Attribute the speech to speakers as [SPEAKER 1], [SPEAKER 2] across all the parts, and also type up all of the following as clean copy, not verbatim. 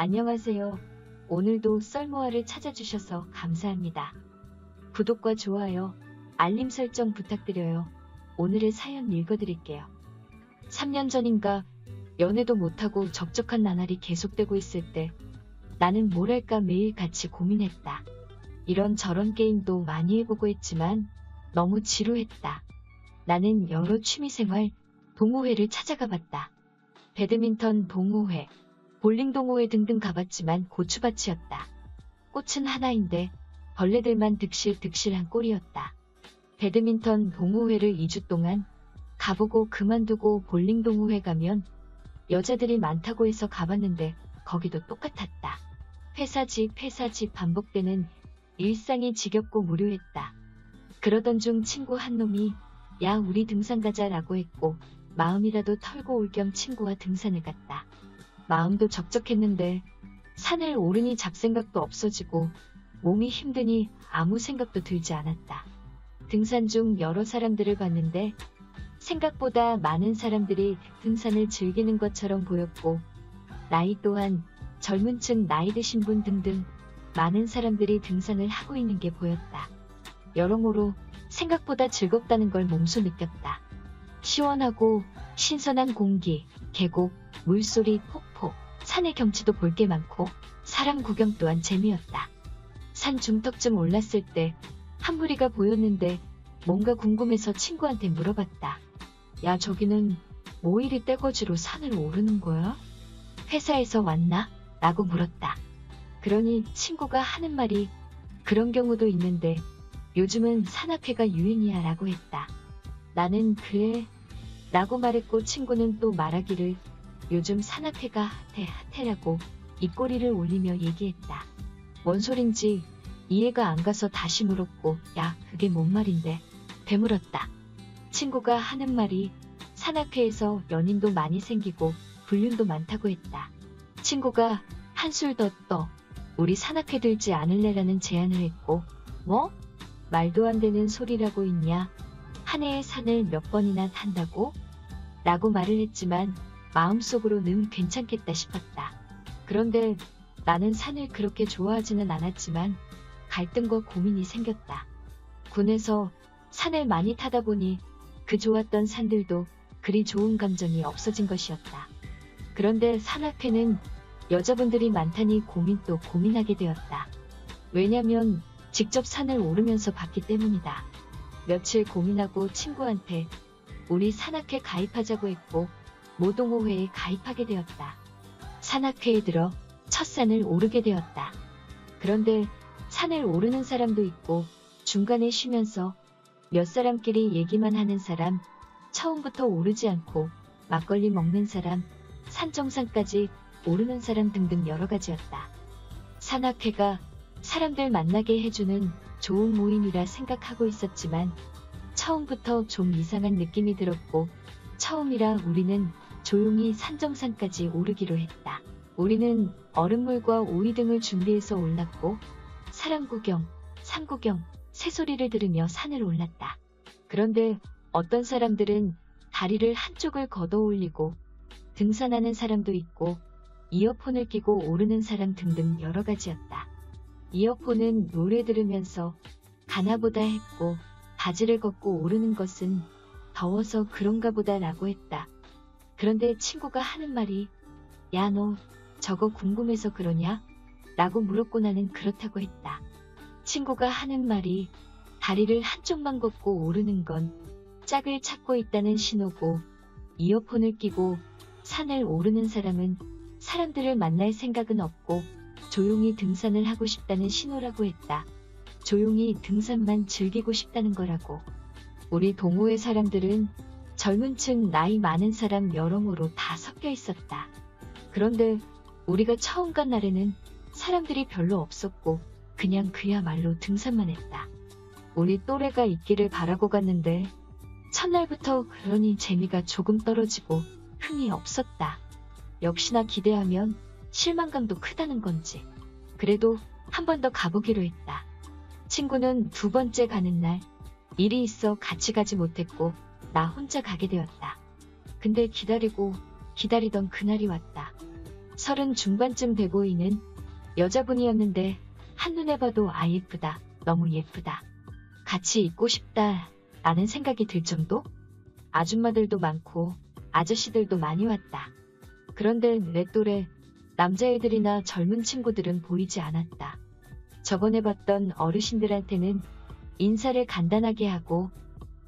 [SPEAKER 1] 안녕하세요. 오늘도 썰모아를 찾아주셔서 감사합니다. 구독과 좋아요, 알림 설정 부탁드려요. 오늘의 사연 읽어드릴게요. 3년 전인가 연애도 못하고 적적한 나날이 계속되고 있을 때 나는 뭘 할까 매일 같이 고민했다. 이런저런 게임도 많이 해보고 했지만 너무 지루했다. 나는 여러 취미생활, 동호회를 찾아가 봤다. 배드민턴 동호회, 볼링 동호회 등등 가봤지만 고추밭이었다. 꽃은 하나인데 벌레들만 득실득실한 꼴이었다. 배드민턴 동호회를 2주 동안 가보고 그만두고 볼링 동호회 가면 여자들이 많다고 해서 가봤는데 거기도 똑같았다. 회사 집 반복되는 일상이 지겹고 무료했다. 그러던 중 친구 한 놈이 야 우리 등산 가자라고 했고 마음이라도 털고 올 겸 친구와 등산을 갔다. 마음도 적적했는데 산을 오르니 잡생각도 없어지고 몸이 힘드니 아무 생각도 들지 않았다. 등산 중 여러 사람들을 봤는데 생각보다 많은 사람들이 등산을 즐기는 것처럼 보였고 나이 또한 젊은 층 나이 드신 분 등등 많은 사람들이 등산을 하고 있는 게 보였다. 여러모로 생각보다 즐겁다는 걸 몸소 느꼈다. 시원하고 신선한 공기, 계곡, 물소리, 폭포, 산의 경치도 볼 게 많고 사람 구경 또한 재미였다. 산 중턱쯤 올랐을 때 한 무리가 보였는데 뭔가 궁금해서 친구한테 물어봤다. 야 저기는 뭐 이리 떼거지로 산을 오르는 거야? 회사에서 왔나? 라고 물었다. 그러니 친구가 하는 말이 그런 경우도 있는데 요즘은 산악회가 유행이야 라고 했다. 나는 그래 라고 말했고 친구는 또 말하기를 요즘 산악회가 핫해라고 입꼬리를 올리며 얘기했다. 뭔 소린지 이해가 안 가서 다시 물었고 야 그게 뭔 말인데? 되물었다. 친구가 하는 말이 산악회에서 연인도 많이 생기고 불륜도 많다고 했다. 친구가 한술 더 떠 우리 산악회 들지 않을래라는 제안을 했고 뭐? 말도 안 되는 소리라고 있냐? 한 해에 산을 몇 번이나 탄다고? 라고 말을 했지만 마음속으로는 괜찮겠다 싶었다. 그런데 나는 산을 그렇게 좋아하지는 않았지만 갈등과 고민이 생겼다. 군에서 산을 많이 타다 보니 그 좋았던 산들도 그리 좋은 감정이 없어진 것이었다. 그런데 산악회는 여자분들이 많다니 고민도 고민하게 되었다. 왜냐면 직접 산을 오르면서 봤기 때문이다. 며칠 고민하고 친구한테 우리 산악회 가입하자고 했고 모동호회에 가입하게 되었다. 산악회에 들어 첫 산을 오르게 되었다. 그런데 산을 오르는 사람도 있고 중간에 쉬면서 몇 사람끼리 얘기만 하는 사람, 처음부터 오르지 않고 막걸리 먹는 사람, 산 정상까지 오르는 사람 등등 여러 가지였다. 산악회가 사람들 만나게 해주는 좋은 모임이라 생각하고 있었지만 처음부터 좀 이상한 느낌이 들었고 처음이라 우리는 조용히 산정상까지 오르기로 했다. 우리는 얼음물과 오이 등을 준비해서 올랐고 사람 구경, 산 구경, 새소리를 들으며 산을 올랐다. 그런데 어떤 사람들은 다리를 한쪽을 걷어 올리고 등산하는 사람도 있고 이어폰을 끼고 오르는 사람 등등 여러 가지였다. 이어폰은 노래 들으면서 가나보다 했고 바지를 걷고 오르는 것은 더워서 그런가 보다 라고 했다. 그런데 친구가 하는 말이 야 너 저거 궁금해서 그러냐? 라고 물었고 나는 그렇다고 했다. 친구가 하는 말이 다리를 한쪽만 걷고 오르는 건 짝을 찾고 있다는 신호고 이어폰을 끼고 산을 오르는 사람은 사람들을 만날 생각은 없고 조용히 등산을 하고 싶다는 신호라고 했다. 조용히 등산만 즐기고 싶다는 거라고. 우리 동호회 사람들은 젊은 층 나이 많은 사람 여러모로 다 섞여 있었다. 그런데 우리가 처음 간 날에는 사람들이 별로 없었고 그냥 그야말로 등산만 했다. 우리 또래가 있기를 바라고 갔는데 첫날부터 그러니 재미가 조금 떨어지고 흥이 없었다. 역시나 기대하면 실망감도 크다는 건지. 그래도 한 번 더 가보기로 했다. 친구는 두 번째 가는 날 일이 있어 같이 가지 못했고 나 혼자 가게 되었다. 근데 기다리던 그날이 왔다. 30 중반쯤 돼 보이는 여자분이었는데 한눈에 봐도 아 예쁘다, 너무 예쁘다, 같이 있고 싶다 라는 생각이 들 정도? 아줌마들도 많고 아저씨들도 많이 왔다. 그런데 내 또래 남자애들이나 젊은 친구들은 보이지 않았다. 저번에 봤던 어르신들한테는 인사를 간단하게 하고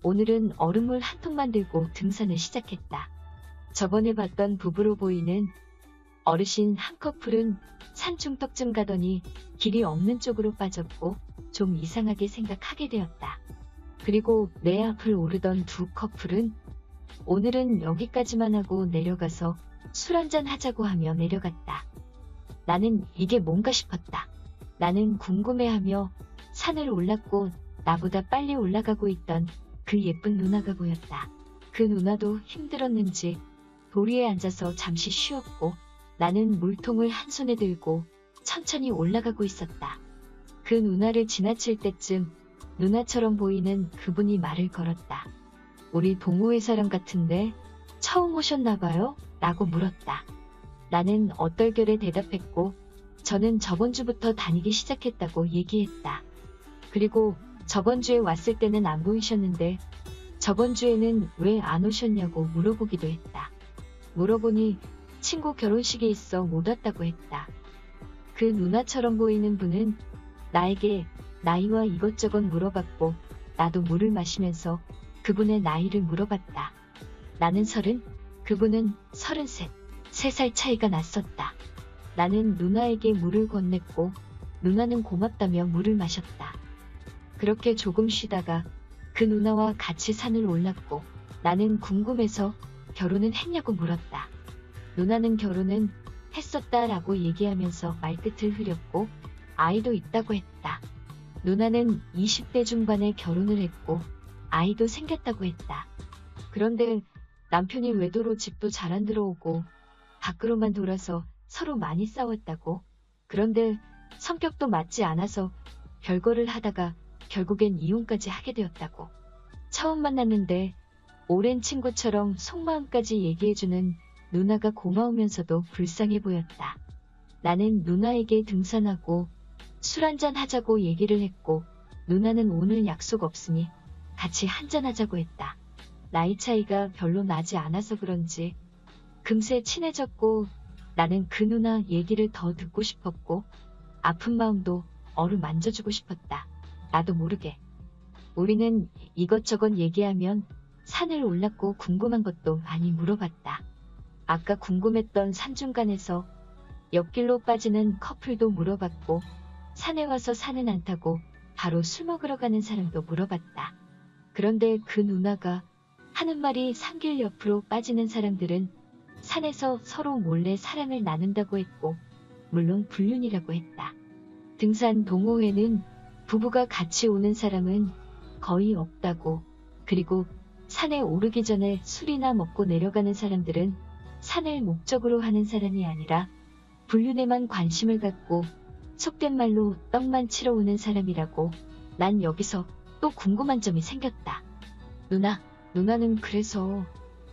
[SPEAKER 1] 오늘은 얼음물 한 통만 들고 등산을 시작했다. 저번에 봤던 부부로 보이는 어르신 한 커플은 산중턱쯤 가더니 길이 없는 쪽으로 빠졌고 좀 이상하게 생각하게 되었다. 그리고 내 앞을 오르던 두 커플은 오늘은 여기까지만 하고 내려가서 술 한잔 하자고 하며 내려갔다. 나는 이게 뭔가 싶었다. 나는 궁금해하며 산을 올랐고 나보다 빨리 올라가고 있던 그 예쁜 누나가 보였다. 그 누나도 힘들었는지 도리에 앉아서 잠시 쉬었고 나는 물통을 한 손에 들고 천천히 올라가고 있었다. 그 누나를 지나칠 때쯤 누나처럼 보이는 그분이 말을 걸었다. 우리 동호회 사람 같은데 처음 오셨나봐요? 라고 물었다. 나는 얼떨결에 대답했고 저는 저번 주부터 다니기 시작했다고 얘기했다. 그리고 저번 주에 왔을 때는 안 보이셨는데 저번 주에는 왜 안 오셨냐고 물어보기도 했다. 물어보니 친구 결혼식에 있어 못 왔다고 했다. 그 누나처럼 보이는 분은 나에게 나이와 이것저것 물어봤고 나도 물을 마시면서 그분의 나이를 물어봤다. 나는 30, 그분은 33, 3살 차이가 났었다. 나는 누나에게 물을 건넸고 누나는 고맙다며 물을 마셨다. 그렇게 조금 쉬다가 그 누나와 같이 산을 올랐고 나는 궁금해서 결혼은 했냐고 물었다. 누나는 결혼은 했었다라고 얘기하면서 말끝을 흐렸고 아이도 있다고 했다. 누나는 20대 중반에 결혼을 했고 아이도 생겼다고 했다. 그런데 남편이 외도로 집도 잘 안 들어오고 밖으로만 돌아서 서로 많이 싸웠다고. 그런데 성격도 맞지 않아서 별거를 하다가 결국엔 이혼까지 하게 되었다고. 처음 만났는데 오랜 친구처럼 속마음까지 얘기해주는 누나가 고마우면서도 불쌍해 보였다. 나는 누나에게 등산하고 술 한잔 하자고 얘기를 했고 누나는 오늘 약속 없으니 같이 한잔하자고 했다. 나이 차이가 별로 나지 않아서 그런지 금세 친해졌고 나는 그 누나 얘기를 더 듣고 싶었고 아픈 마음도 어루만져주고 싶었다. 나도 모르게. 우리는 이것저것 얘기하면 산을 올랐고 궁금한 것도 많이 물어봤다. 아까 궁금했던 산중간에서 옆길로 빠지는 커플도 물어봤고 산에 와서 산은 안 타고 바로 술 먹으러 가는 사람도 물어봤다. 그런데 그 누나가 하는 말이 산길 옆으로 빠지는 사람들은 산에서 서로 몰래 사랑을 나눈다고 했고 물론 불륜이라고 했다. 등산 동호회는 부부가 같이 오는 사람은 거의 없다고. 그리고 산에 오르기 전에 술이나 먹고 내려가는 사람들은 산을 목적으로 하는 사람이 아니라 불륜에만 관심을 갖고 속된 말로 떡만 치러 오는 사람이라고. 난 여기서 또 궁금한 점이 생겼다. 누나는 그래서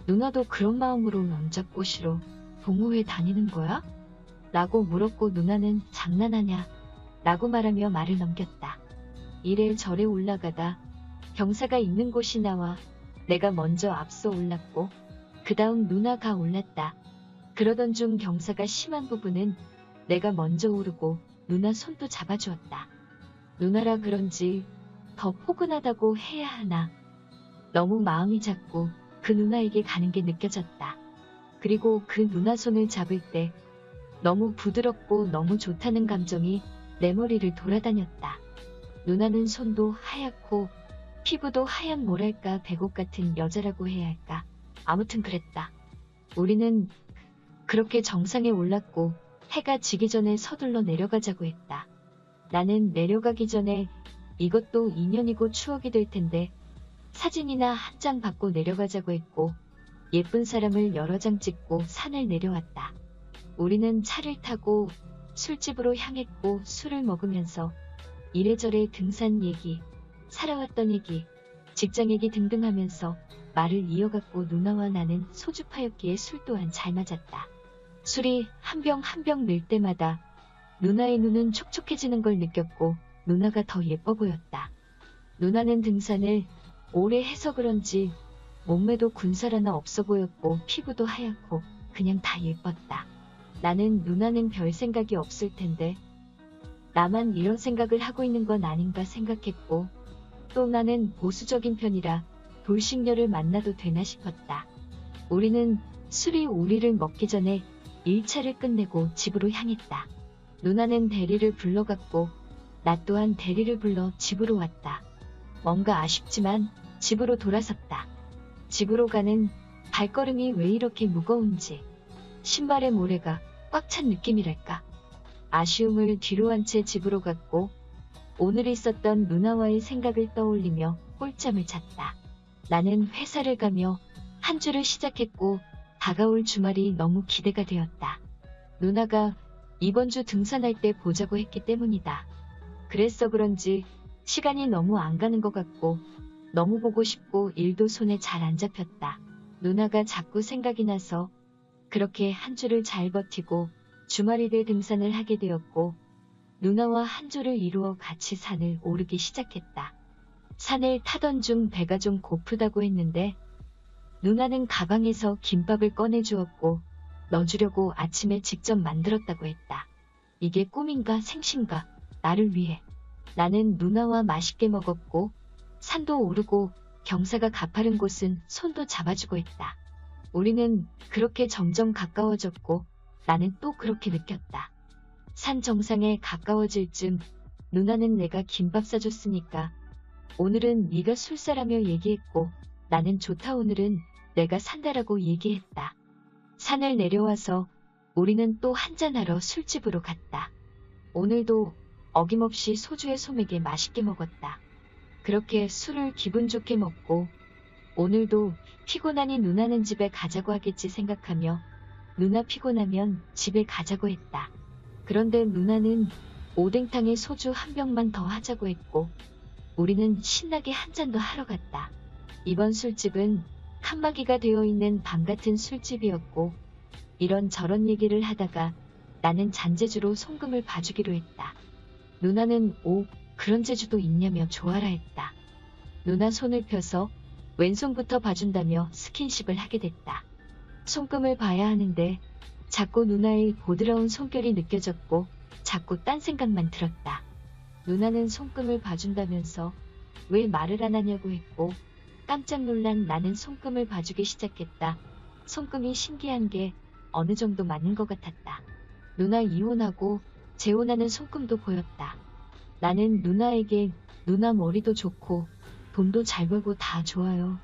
[SPEAKER 1] 누나도 그런 마음으로 남자 꼬시러 동호회 다니는 거야? 라고 물었고 누나는 장난하냐? 라고 말하며 말을 넘겼다. 이래저래 올라가다 경사가 있는 곳이 나와 내가 먼저 앞서 올랐고 그 다음 누나가 올랐다. 그러던 중 경사가 심한 부분은 내가 먼저 오르고 누나 손도 잡아주었다. 누나라 그런지 더 포근하다고 해야 하나. 너무 마음이 작고 그 누나에게 가는 게 느껴졌다. 그리고 그 누나 손을 잡을 때 너무 부드럽고 너무 좋다는 감정이 내 머리를 돌아다녔다. 누나는 손도 하얗고 피부도 하얀 뭐랄까 백옥 같은 여자라고 해야 할까. 아무튼 그랬다. 우리는 그렇게 정상에 올랐고 해가 지기 전에 서둘러 내려가자고 했다. 나는 내려가기 전에 이것도 인연이고 추억이 될 텐데 사진이나 한 장 받고 내려가자고 했고 예쁜 사람을 여러 장 찍고 산을 내려왔다. 우리는 차를 타고 술집으로 향했고 술을 먹으면서 이래저래 등산 얘기, 살아왔던 얘기, 직장 얘기 등등 하면서 말을 이어갔고 누나와 나는 소주 파였기에 술 또한 잘 맞았다. 술이 한 병 한 병 늘 때마다 누나의 눈은 촉촉해지는 걸 느꼈고 누나가 더 예뻐 보였다. 누나는 등산을 오래 해서 그런지 몸매도 군살 하나 없어 보였고 피부도 하얗고 그냥 다 예뻤다. 나는 누나는 별 생각이 없을 텐데 나만 이런 생각을 하고 있는 건 아닌가 생각했고 또 나는 보수적인 편이라 돌싱녀를 만나도 되나 싶었다. 우리는 술이 우리를 먹기 전에 1차를 끝내고 집으로 향했다. 누나는 대리를 불러갔고 나 또한 대리를 불러 집으로 왔다. 뭔가 아쉽지만 집으로 돌아섰다. 집으로 가는 발걸음이 왜 이렇게 무거운지 신발에 모래가 꽉 찬 느낌이랄까. 아쉬움을 뒤로 한 채 집으로 갔고 오늘 있었던 누나와의 생각을 떠올리며 꿀잠을 잤다. 나는 회사를 가며 한 주를 시작했고 다가올 주말이 너무 기대가 되었다. 누나가 이번 주 등산할 때 보자고 했기 때문이다. 그래서 그런지 시간이 너무 안 가는 것 같고 너무 보고 싶고 일도 손에 잘 안 잡혔다. 누나가 자꾸 생각이 나서 그렇게 한 주를 잘 버티고 주말이 돼 등산을 하게 되었고 누나와 한 조를 이루어 같이 산을 오르기 시작했다. 산을 타던 중 배가 좀 고프다고 했는데 누나는 가방에서 김밥을 꺼내주었고 넣어주려고 아침에 직접 만들었다고 했다. 이게 꿈인가 생신가 나를 위해. 나는 누나와 맛있게 먹었고 산도 오르고 경사가 가파른 곳은 손도 잡아주고 했다. 우리는 그렇게 점점 가까워졌고 나는 또 그렇게 느꼈다. 산 정상에 가까워질 쯤 누나는 내가 김밥 싸줬으니까 오늘은 네가 술 사라며 얘기했고 나는 좋다 오늘은 내가 산다라고 얘기했다. 산을 내려와서 우리는 또 한잔하러 술집으로 갔다. 오늘도 어김없이 소주에 소맥에 맛있게 먹었다. 그렇게 술을 기분 좋게 먹고 오늘도 피곤하니 누나는 집에 가자고 하겠지 생각하며 누나 피곤하면 집에 가자고 했다. 그런데 누나는 오뎅탕에 소주 한 병만 더 하자고 했고 우리는 신나게 한 잔 더 하러 갔다. 이번 술집은 칸막이가 되어 있는 방 같은 술집이었고 이런 저런 얘기를 하다가 나는 잔재주로 송금을 봐주기로 했다. 누나는 오 그런 재주도 있냐며 좋아라 했다. 누나 손을 펴서 왼손부터 봐준다며 스킨십을 하게 됐다. 손금을 봐야 하는데 자꾸 누나의 보드라운 손결이 느껴졌고 자꾸 딴 생각만 들었다. 누나는 손금을 봐준다면서 왜 말을 안 하냐고 했고 깜짝 놀란 나는 손금을 봐주기 시작했다. 손금이 신기한 게 어느 정도 맞는 것 같았다. 누나 이혼하고 재혼하는 손금도 보였다. 나는 누나에게 누나 머리도 좋고 돈도 잘 벌고 다 좋아요.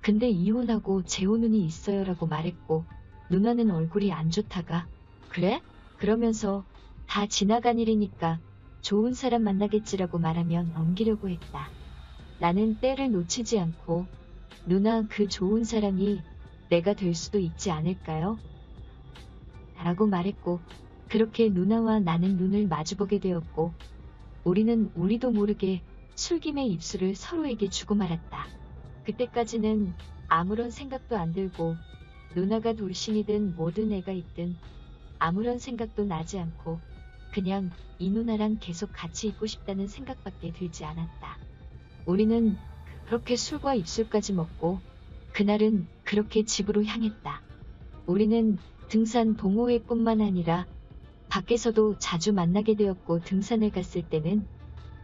[SPEAKER 1] 근데 이혼하고 재혼운이 있어요 라고 말했고 누나는 얼굴이 안 좋다가 그래? 그러면서 다 지나간 일이니까 좋은 사람 만나겠지라고 말하며 넘기려고 했다. 나는 때를 놓치지 않고 누나 그 좋은 사람이 내가 될 수도 있지 않을까요? 라고 말했고 그렇게 누나와 나는 눈을 마주보게 되었고 우리는 우리도 모르게 술김에 입술을 서로에게 주고 말았다. 그때까지는 아무런 생각도 안 들고 누나가 돌싱이든 뭐든 애가 있든 아무런 생각도 나지 않고 그냥 이 누나랑 계속 같이 있고 싶다는 생각밖에 들지 않았다. 우리는 그렇게 술과 입술까지 먹고 그날은 그렇게 집으로 향했다. 우리는 등산 동호회뿐만 아니라 밖에서도 자주 만나게 되었고 등산을 갔을 때는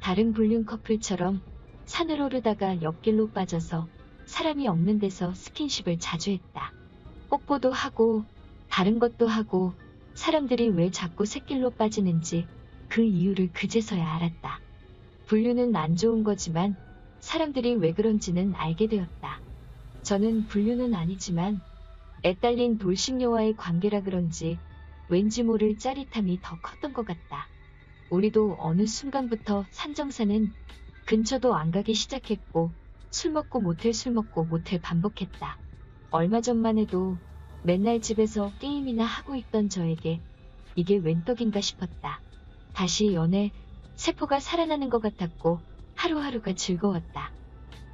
[SPEAKER 1] 다른 불륜 커플처럼 산을 오르다가 옆길로 빠져서 사람이 없는 데서 스킨십을 자주 했다. 뽀뽀도 하고 다른 것도 하고 사람들이 왜 자꾸 샛길로 빠지는지 그 이유를 그제서야 알았다. 불륜은 안 좋은 거지만 사람들이 왜 그런지는 알게 되었다. 저는 불륜은 아니지만 애딸린 돌싱녀와의 관계라 그런지 왠지 모를 짜릿함이 더 컸던 것 같다. 우리도 어느 순간부터 산정사는 근처도 안 가기 시작했고 술 먹고 모텔 반복했다. 얼마 전만 해도 맨날 집에서 게임이나 하고 있던 저에게 이게 웬 떡인가 싶었다. 다시 연애 세포가 살아나는 것 같았고 하루하루가 즐거웠다.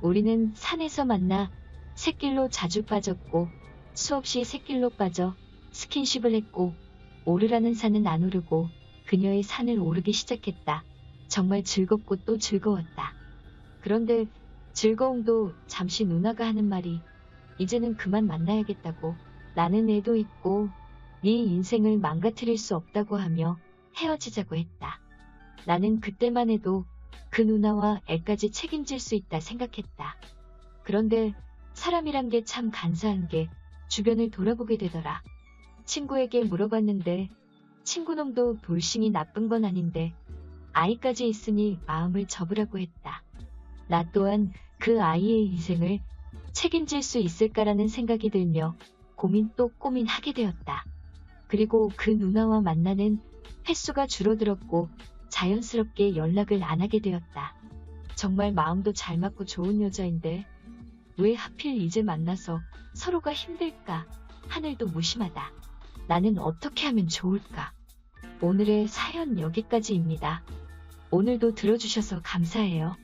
[SPEAKER 1] 우리는 산에서 만나 샛길로 자주 빠졌고 수없이 샛길로 빠져 스킨십을 했고 오르라는 산은 안 오르고 그녀의 산을 오르기 시작했다. 정말 즐겁고 또 즐거웠다. 그런데 즐거움도 잠시 누나가 하는 말이 이제는 그만 만나야겠다고, 나는 애도 있고 네 인생을 망가뜨릴 수 없다고 하며 헤어지자고 했다. 나는 그때만 해도 그 누나와 애까지 책임질 수 있다 생각했다. 그런데 사람이란 게 참 간사한 게 주변을 돌아보게 되더라. 친구에게 물어봤는데 친구놈도 돌싱이 나쁜 건 아닌데 아이까지 있으니 마음을 접으라고 했다. 나 또한 그 아이의 인생을 책임질 수 있을까라는 생각이 들며 고민 또 고민하게 되었다. 그리고 그 누나와 만나는 횟수가 줄어들었고 자연스럽게 연락을 안 하게 되었다. 정말 마음도 잘 맞고 좋은 여자인데 왜 하필 이제 만나서 서로가 힘들까? 하늘도 무심하다. 나는 어떻게 하면 좋을까? 오늘의 사연 여기까지입니다. 오늘도 들어주셔서 감사해요.